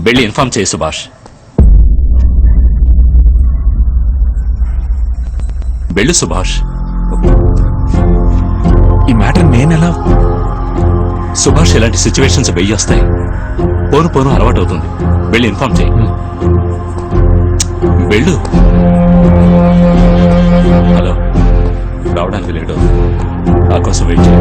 వెళ్ళి ఇన్ఫార్మ్ చేయి సుభాష్. వెళ్ళు సుభాష్. ఈ మ్యాటర్ నేనెలా? సుభాష్ ఇలాంటి సిచ్యువేషన్స్ వెయ్యి వస్తాయి. పోను పోను అలవాటు అవుతుంది. వెళ్ళి ఇన్ఫార్మ్ చేయి. వెళ్ళు. హలో, రావడానికి లేట్ అవుతుంది. నా కోసం వెయిట్ చేయి.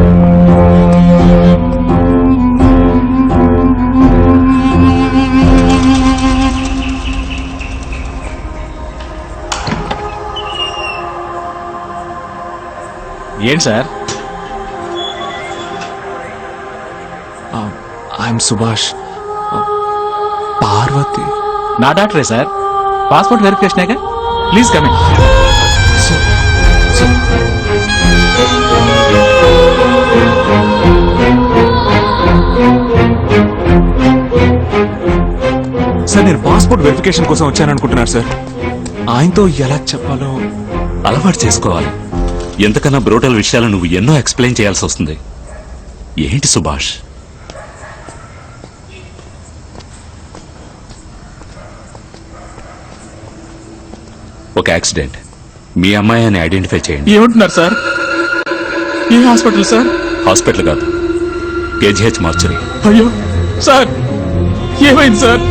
ఏంటి సార్? ఐఎమ్ సుభాష్. పార్వతి నా డాక్టరే సార్. పాస్పోర్ట్ వెరిఫికేషనేగా. Please come in. సార్, నేను పాస్పోర్ట్ వెరిఫికేషన్ కోసం వచ్చాను అనుకుంటున్నారు సార్. ఆయనతో ఎలా చెప్పాలో అలవాటు చేసుకోవాలి. ఎంతకన్నా బ్రూటల్ విషయాలు నువ్వు ఎన్నో ఎక్స్ప్లెయిన్ చేయాల్సి వస్తుంది. ఏంటి సుభాష్? ఒక యాక్సిడెంట్. మీ అమ్మాయిని ఐడెంటిఫై చేయండి. ఏమంటున్నారు సార్? ఏ హాస్పిటల్ సార్? హాస్పిటల్ కాదు, కేజీహెచ్ మార్చరీ. అయ్యో సార్, ఏమైంది సార్?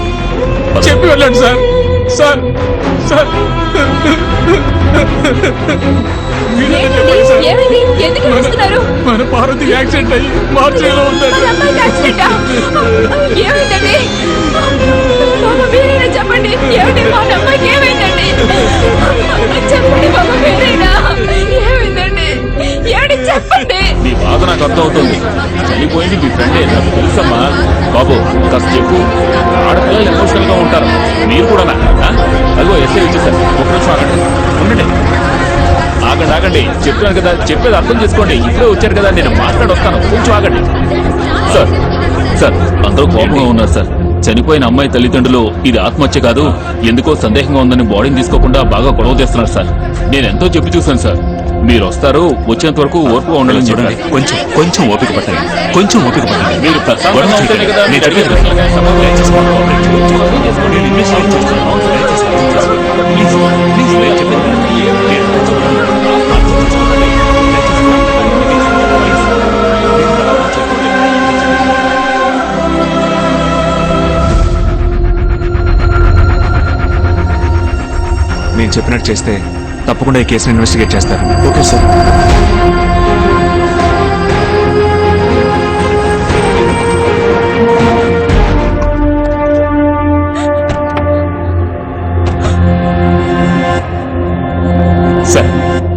చెప్పి వెళ్ళండి సార్. సార్ సార్, మన పార్వతి యాక్సిడెంట్ అయ్యి మార్చేలో ఉందండి. చెప్పండి, ఏమిటి మా అమ్మాయికి ఏమైందండి? చెప్పండి బాబా, మీరేనా? ఏమైందండి? ఏమిటి చెప్పండి. నీ బాధ నాకు అర్థం అవుతుంది. చనిపోయింది మీ ఫ్రెండే, నాకు తెలుసమ్మా. బాబు కాస్త చెప్పు. ఆడపిల్లలు ఎమోషనల్ గా ఉంటారు, మీరు కూడా. అదిగో ఎస్ఐ వచ్చేసారు. ఒక నిమిషం ఆగండి, ఉండండి. ఆగండి. చెప్తాను కదా, చెప్పేది అర్థం చేసుకోండి. ఇప్పుడే వచ్చారు కదా, నేను మాట్లాడొస్తాను. కొంచెం ఆగండి. సార్ అందరూ కోపంగా ఉన్నారు సార్. చనిపోయిన అమ్మాయి తల్లిదండ్రులు ఇది ఆత్మహత్య కాదు, ఎందుకో సందేహంగా ఉందని బాడీని తీసుకోకుండా బాగా గొడవ చేస్తున్నారు సార్. నేను ఎంతో చెప్పి చూశాను సార్. మీరు వస్తారు, వచ్చేంత వరకు ఓర్పుగా ఉండాలని చూడండి. కొంచెం ఓపిక పట్టండి. మీరు ప్రశాంతంగా ఉంటేనే కదా మీరు అడిగే ప్రశ్నలకి సమాధానం నేను చెప్పినట్టు చేస్తే తప్పకుండా ఈ కేసుని ఇన్వెస్టిగేట్ చేస్తారు. Okay sir. సార్,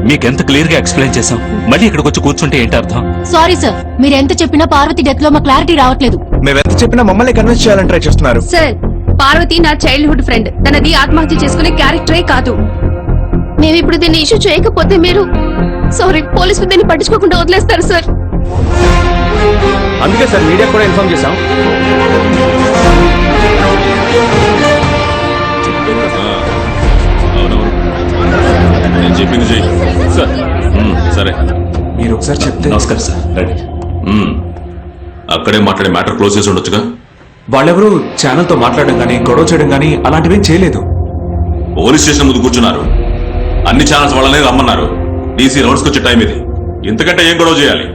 మీకెంత క్లియర్ గా ఎక్స్ప్లెయిన్ చేశాం, మళ్ళీ ఇక్కడికి వచ్చి కూర్చుంటే ఏంటి అర్థం? సారీ సార్, మీరు ఎంత చెప్పినా పార్వతి డెత్ లో మా క్లారిటీ రావట్లేదు. మేమెంత చెప్పినా మమ్మల్ని కన్విన్స్ చేయాలని ట్రై చేస్తున్నారు. సార్, పార్వతి నా చైల్డ్హుడ్ ఫ్రెండ్. తనది ఆత్మహత్య చేసుకునే క్యారెక్టరే కాదు. మేము ఇప్పుడు దీన్ని ఇష్యూ చేయకపోతే మీరు సారీ పోలీసులు దీన్ని పట్టించుకోకుండా వదిలేస్తారు సార్. అందుకే సార్ మీడియా కూడా ఇన్ఫార్మ్ చేశాం. నేను చెప్పింది చెయ్యి సార్. సరే, మీరు ఒకసారి చెప్తే. నమస్కారం సార్, రండి. అక్కడే మాట్లాడే మ్యాటర్ క్లోజ్ చేసి ఉండొచ్చుగా. వాళ్ళెవరూ ఛానల్తో మాట్లాడడం కానీ గొడవ చేయడం కానీ అలాంటివేం చేయలేదు. పోలీస్ స్టేషన్ ముందు కూర్చున్నారు, అన్ని ఛానల్స్ వాళ్ళనే రమ్మన్నారు. డీసీ రౌండ్స్కి వచ్చే టైం ఇది, ఇంతకంటే ఏం గొడవ చేయాలి?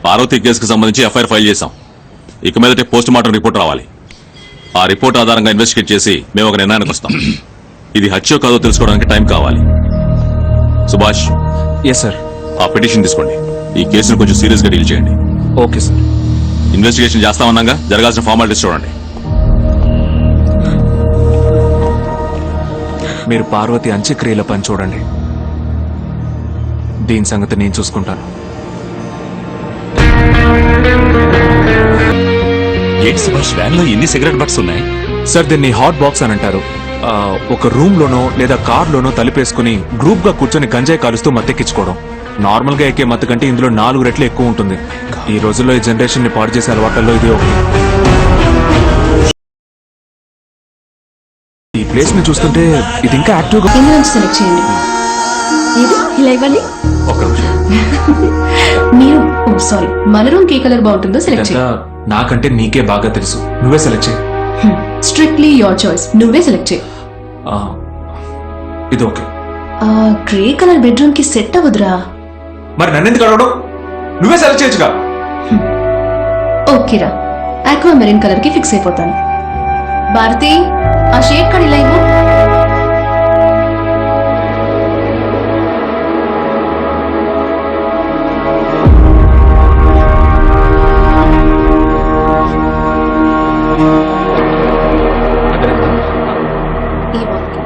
పార్వతి కేసుకు సంబంధించి ఎఫ్ఐఆర్ ఫైల్ చేశాం. ఇక మీదటే పోస్ట్ మార్టం రిపోర్ట్ రావాలి. ఆ రిపోర్ట్ ఆధారంగా ఇన్వెస్టిగేట్ చేసి మేము ఒక నిర్ణయానికి వస్తాం. ఇది హత్యో కాదో తెలుసుకోవడానికి టైం కావాలి. సుభాష్. Yes sir. ఆ పిటిషన్ తీసుకోండి. ఈ కేసును కొంచెం సీరియస్ గా డీల్ చేయండి. Okay sir. ఇన్వెస్టిగేషన్ చేస్తామన్నాగా జరగాల్సిన ఫార్మాలిటీస్ చూడండి. మీరు పార్వతి అంత్యక్రియల పని చూడండి, దీని సంగతి నేను చూసుకుంటాను. ఏంటి సుభాష్, వ్యాన్ లో ఎన్ని సిగరెట్ బట్స్ ఉన్నాయి? సార్, దీన్ని హాట్ బాక్స్ అని అంటారు. ఒక రూమ్ లోనో లేదా కార్ లోనో తలిపేసుకుని గ్రూప్ గా కూర్చొని గంజాయి కాలుస్తూ మత్తెక్కించుకోవడం. నార్మల్ గా ఎక్కే మత్తు కంటే ఇందులో 4 రెట్లు ఎక్కువ ఉంటుంది. ఈ రోజుల్లో ఈ జనరేషన్ ని పాడు చేసే అలవాట్లలో ఇది ఒకటి. ఈ ప్లేస్ ని చూస్తుంటే ఇది ఇంకా యాక్టివ్ గా. ఇందులో నుంచి సెలెక్ట్ చేయండి. ఇది ఇలా ఇవ్వండి. ఒక్క నిమిషం. మీరు సారీ, మన రూమ్ ఏ కలర్ బాగుంటుందో సెలెక్ట్ పెద్ద, చేయండి. నాకంటే నీకే బాగా తెలుసు, నువ్వే సెలెక్ట్ చేయి. స్ట్రిక్ట్లీ యువర్ చాయిస్, నువ్వే సెలెక్ట్ చేయి. ఇది ఓకే. గ్రే కలర్ బెడ్రూమ్ కి సెట్ అవ్వదురా. మరి నన్నెందుకు అడగడం? నువ్వే సెలెక్ట్ చేయొచ్చుగా. ఓకేరా, ఆక్వా మెరీన్ కలర్ కి ఫిక్స్ అయిపోతాను. భారతి, ఆ షేడ్ కార్డ్ ఇలా ఇవ్వు.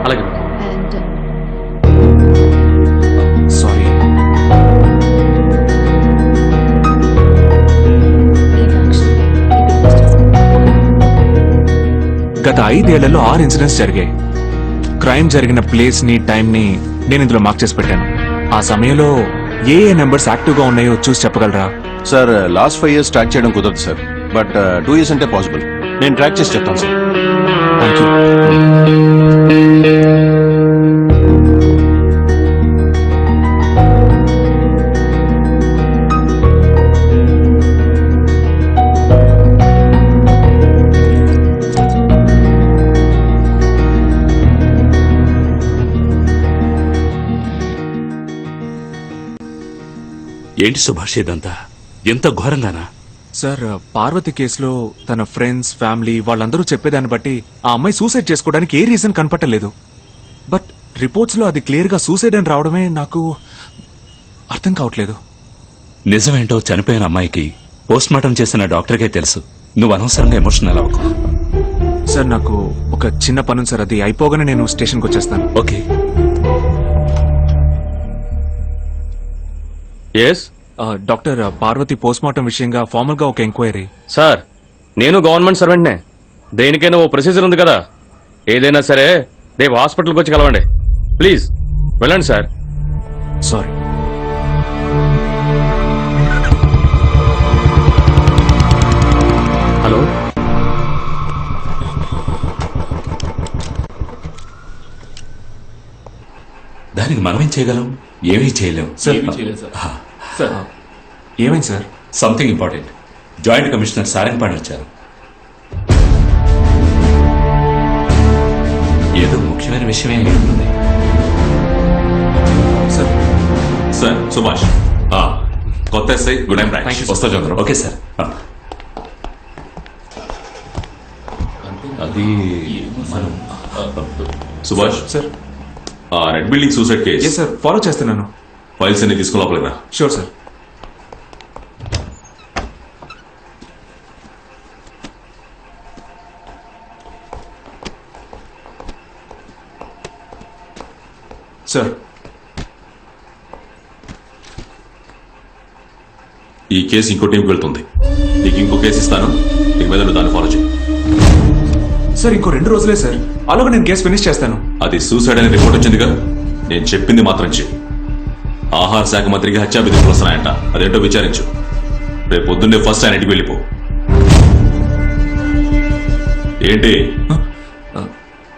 అలాగే. And, sorry. గత 5 ఏళ్లలో 6 ఇన్సిడెంట్స్ జరిగాయి. క్రైమ్ జరిగిన ప్లేస్ ని, టైం ని నేను ఇందులో మార్క్ చేసి పెట్టాను. ఆ సమయంలో ఏ నెంబర్స్ యాక్టివ్ గా ఉన్నాయో చూసి చెప్పగలరా? సార్ లాస్ట్ 5 years ట్రాక్ చేయడం కుదరదు సార్, బట్ 2 years అంటే పాసిబుల్. నేను ట్రాక్ చేసి చెప్తాను సార్. Thank you. ఏంటి సుభాష్ ఇదంతా? ఎంత ఘోరంగానా? సార్, పార్వతి కేసులో తన ఫ్రెండ్స్, ఫ్యామిలీ వాళ్ళందరూ చెప్పేదాన్ని బట్టి ఆ అమ్మాయి సూసైడ్ చేసుకోవడానికి ఏ రీజన్ కనపట్టలేదు. బట్ రిపోర్ట్స్ లో అది క్లియర్ గా సూసైడ్ అని రావడమే నాకు అర్థం కావట్లేదు. నిజమేంటో చనిపోయిన అమ్మాయికి పోస్ట్ మార్టం చేసిన డాక్టర్కే తెలుసు. నువ్వు అనవసరంగా ఎమోషనల్ అవ్వకు. సార్, నాకు ఒక చిన్న పని ఉంది సార్, అది అయిపోగానే నేను స్టేషన్కి వచ్చేస్తాను. Okay. Yes doctor, Parvati post mortem విషయంగా ఫార్మల్ గా ఒక ఎంక్వైరీ. సార్, నేను గవర్నమెంట్ సర్వెంట్నే. దేనికైనా ఓ ప్రొసీజర్ ఉంది కదా. ఏదైనా సరే రేపు హాస్పిటల్కి వచ్చి కలవండి ప్లీజ్. వెళ్ళండి సార్. సారీ. హలో, దానికి మనమేం చేయగలం? ఏమీ చేయలేం. సార్, సార్ ఏమైంది sir? Something important. Joint commissioner Sarangapani వచ్చారు. ఏదో ముఖ్యమైన విషయమే అయి ఉంటుంది. సార్, సార్ సుభాష్, కొత్త SI good night. Thank you, sir. వస్తా చంద్ర. Okay sir. అది మనం Subhash, sir. Red building suicide ఎస్ కేస్ సార్, ఫాలో చేస్తున్నాను. ఫైల్స్ అన్ని తీసుకుని లోపలికి రా. Sure sir. సార్, ఈ కేసు ఇంకో టీంకి వెళ్తుంది. నీకు ఇంకో కేసు ఇస్తాను, నీకు మీద నువ్వు దాన్ని ఫాలో చేయి. సార్, ఇంకో 2 రోజులే సార్, అలాగే నేను కేసు ఫినిష్ చేస్తాను. అది సూసైడ్ అనే రిపోర్ట్ వచ్చిందిగా, నేను చెప్పింది మాత్రం చెయ్యి. ఆహార శాఖ మంత్రికి హత్యా బెదిరింపులు వస్తున్నాయంట, అదేంటో విచారించు. రేపు పొద్దున్నే ఫస్ట్ ఆయన ఇంటికి వెళ్ళిపో. ఏంటి?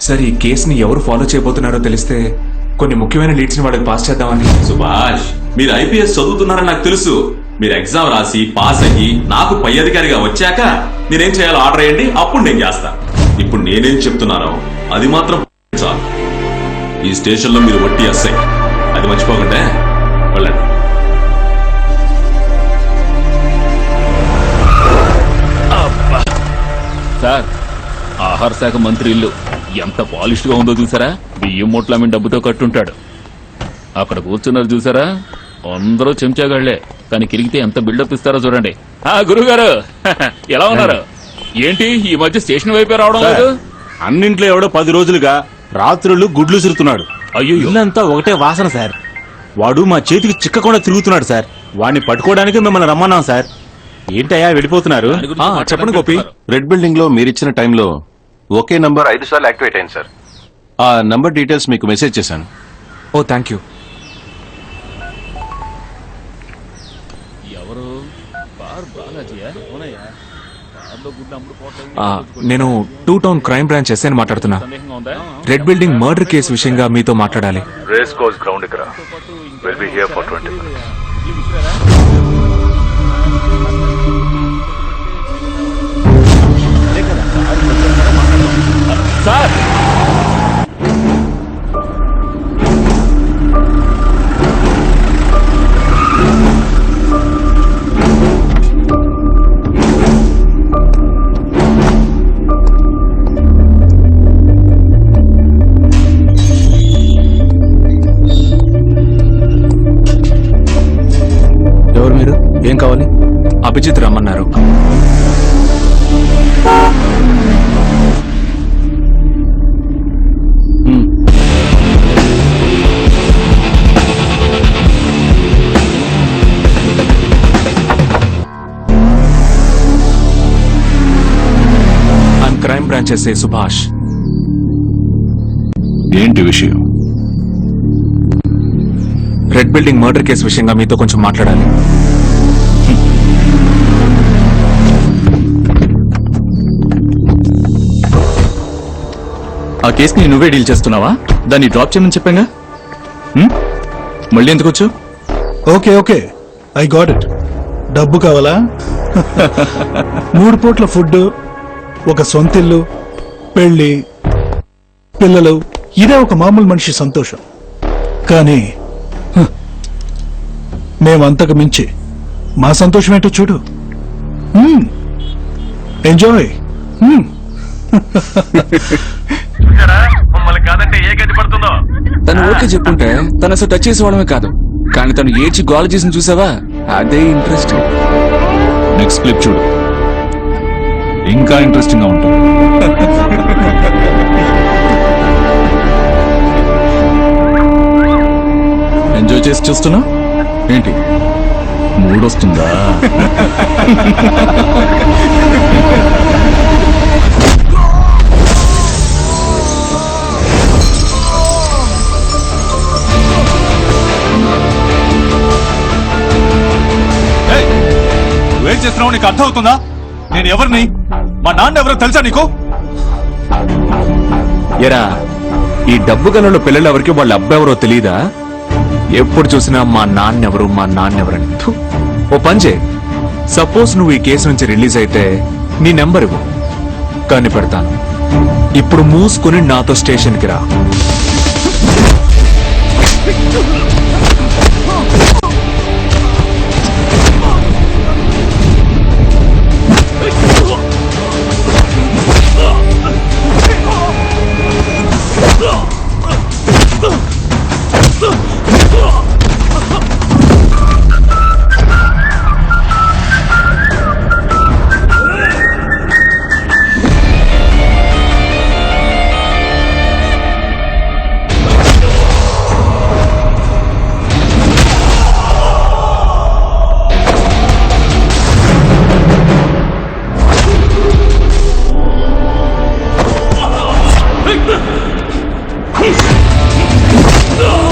సార్, ఈ కేసుని ఎవరు ఫాలో చేయబోతున్నారో తెలిస్తే కొన్ని ముఖ్యమైన లీడ్స్ ని వాళ్ళకి పాస్ చేద్దామని. సుభాష్, మీరు ఐపీఎస్ చదువుతున్నారని నాకు తెలుసు. మీరు ఎగ్జామ్ రాసి పాస్ అయ్యి నాకు పై అధికారిగా వచ్చాక నేనేం చేయాలో ఆర్డర్ వేయండి, అప్పుడు నేను చేస్తా. ఇప్పుడు నేనేం చెప్తున్నానో అది మాత్రం చాలు. ఈ స్టేషన్ లో మీరు వట్టి ఎస్ఐ, అది మర్చిపోకండి. వెళ్ళండి. సార్, ఆహార శాఖ మంత్రి ఇల్లు ఎంత పాలిష్ గా ఉందో చూసారా? బియ్యం మూట్ల మీద డబ్బుతో కట్టుంటాడు. అక్కడ కూర్చున్నారు చూసారా? అందరూ చెంచాగాళ్లే, కానీ కిరిగితే ఎంత బిల్డప్ ఇస్తారో చూడండి. గురుగారు ఎలా ఉన్నారు? ఏంటి ఈ మధ్య స్టేషన్ వైపే రావడం లేదు? అన్నింట్లో ఎవడో 10 రోజులుగా రాత్రులు గుడ్లు సిరుతున్నాడు. అయ్యో, ఇల్లంతా ఒకటే వాసన సార్. వాడు మా చేతికి చిక్కకుండా తిరుగుతున్నాడు సార్. వాడిని పట్టుకోవడానికి మిమ్మల్ని రమ్మన్నాం సార్. ఏంటయ్యా వెళ్ళిపోతున్నారు? చెప్పండి గోపి. రెడ్ బిల్డింగ్ లో మీరిచ్చిన టైంలో ఒకే నంబర్ 5 సార్లు యాక్టివేట్ అయింది సార్. ఆ నంబర్ డీటెయిల్స్ మీకు మెసేజ్ చేశాను. ఓ థ్యాంక్ యూ. ఎవరు బార్ బాలాజీయా? అవునయ్యా. కార్లో గుడ్లు అమ్ముడు పోవట్లేదు. నేను 2 టౌన్ క్రైమ్ బ్రాంచ్ ఎస్ఐని మాట్లాడుతున్నా. సందేహంగా ఉందా? రెడ్ బిల్డింగ్ మర్డర్ కేసు విషయంగా మీతో మాట్లాడాలి. రేస్ కోర్స్ గ్రౌండ్ ఇక్కడ will be here for 20 minutes. Sir ఎవరు మీరు? ఏం కావాలి? అభిజిత్ రమ్మన్నారు. I'm crime branch SI Subhash. ఏంటి విషయం? రెడ్ బిల్డింగ్ మర్డర్ కేసు విషయంగా మీతో కొంచెం మాట్లాడాలి. ఆ కేసుని నువ్వే డీల్ చేస్తున్నావా? దాన్ని డ్రాప్ చేయమని చెప్పాగా. మళ్ళీ ఎందుకు వచ్చావు? Okay okay, I got it. డబ్బు కావాలా? 3 పూట్ల ఫుడ్, ఒక సొంతిల్లు, పెళ్లి, పిల్లలు, ఇదే ఒక మామూలు మనిషి సంతోషం. కానీ మేమంతకు మించి మా సంతోషం ఏంటో చూడు. ఎంజాయ్. మమ్మల్ని కాదంటే ఏ గది పడుతుందో. తను ఓకే చెప్పుంటే తను అసలు టచ్ చేసుకోవడమే కాదు, కానీ తను ఏడ్చి గోల చేసి చూసావా, అదే ఇంట్రెస్ట్. నెక్స్ట్ క్లిప్ చూడు, ఇంకా ఇంట్రెస్టింగ్ గా ఉంటుంది. ఎంజాయ్ చేసి చూస్తున్నా ఏంటి? మూడొస్తుందా? నువ్వేం చేస్తున్నావు నీకు అర్థం అవుతుందా? నేను ఎవరిని, మా నాన్న ఎవరో తెలుసా నీకు? ఎరా, ఈ డబ్బు గలలో పిల్లలు ఎవరికి వాళ్ళ అబ్బాయి ఎవరో తెలియదా? ఎప్పుడు చూసినా మా నాన్నెవరు మా నాన్నెవరని. థు. ఓ పంచే, సపోజ్ నువ్వు ఈ కేసు నుంచి రిలీజ్ అయితే నీ నెంబర్ ఇవ్వు, కానీ పెడతాను. ఇప్పుడు మూసుకుని నాతో స్టేషన్కి రా. No!